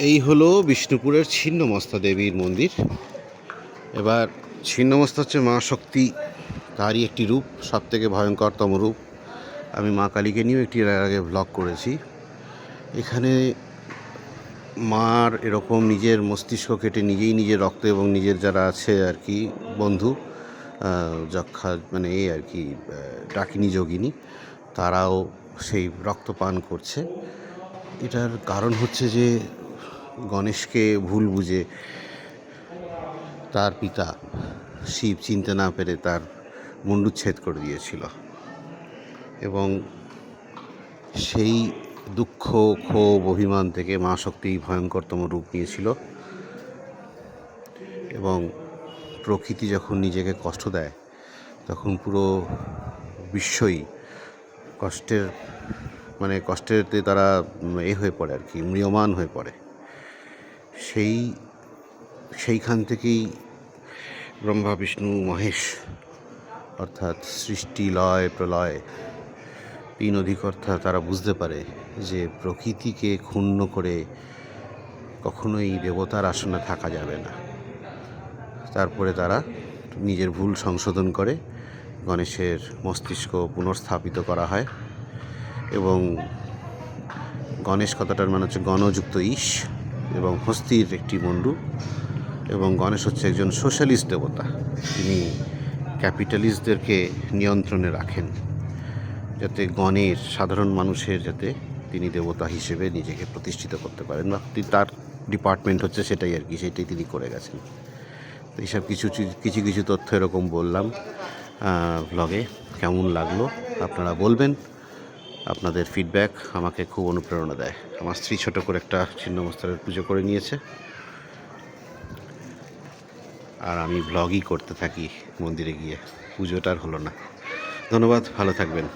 এই হলো বিষ্ণুপুরের ছিন্নমস্তা দেবীর মন্দির। এবার ছিন্নমস্তা হচ্ছে মা শক্তি, তারই একটি রূপ, সবথেকে ভয়ঙ্করতম রূপ। আমি মা কালীকে নিয়েও একটি এর আগে ব্লগ করেছি। এখানে মার এরকম নিজের মস্তিষ্ক কেটে নিজেই নিজের রক্ত এবং নিজের যারা আছে আর কি বন্ধু, যক্ষা মানে এই আর কি ডাকিনী যোগিনী, তারাও সেই রক্ত পান করছে। এটার কারণ হচ্ছে যে গণেশকে ভুল বুঝে তার পিতা শিব চিনতে না পেরে তার মুণ্ডুচ্ছেদ করে দিয়েছিল, এবং সেই দুঃখ, ক্ষোভ, অভিমান থেকে মা শক্তি ভয়ঙ্করতম রূপ নিয়েছিল। এবং প্রকৃতি যখন নিজেকে কষ্ট দেয় তখন পুরো বিশ্বই কষ্টেতে তারা হয়ে পড়ে আর কি, ম্রিয়মাণ হয়ে পড়ে। সেইখান থেকেই ব্রহ্মা বিষ্ণু মহেশ অর্থাৎ সৃষ্টি লয় প্রলয় তিন অধিকর্তা তারা বুঝতে পারে যে প্রকৃতিকে ক্ষুণ্ণ করে কখনোই দেবতার আসনে থাকা যাবে না। তারপরে তারা নিজের ভুল সংশোধন করে গণেশের মস্তিষ্ক পুনর্স্থাপিত করা হয়। এবং গণেশ কথাটার মানে হচ্ছে গণযুক্ত ঈশ এবং হস্তির একটি মুণ্ডু। এবং গণেশ হচ্ছে একজন সোশ্যালিস্ট দেবতা, তিনি ক্যাপিটালিস্টদেরকে নিয়ন্ত্রণে রাখেন, যাতে গণের সাধারণ মানুষের যাতে তিনি দেবতা হিসেবে নিজেকে প্রতিষ্ঠিত করতে পারেন, বা তার ডিপার্টমেন্ট হচ্ছে সেটাই আর কি, সেটাই তিনি করে গেছেন। তো এইসব কিছু তথ্য এরকম বললাম ব্লগে। কেমন লাগলো আপনারা বলবেন। আপনাদের ফিডব্যাক আমাকে খুব অনুপ্রেরণা দেয়। আমার স্ত্রী ছোটো করে একটা ছিন্নমস্তার পুজো করে নিয়েছে, আর আমি ব্লগই করতে থাকি মন্দিরে গিয়ে। পুজোটার হলো না। ধন্যবাদ, ভালো থাকবেন।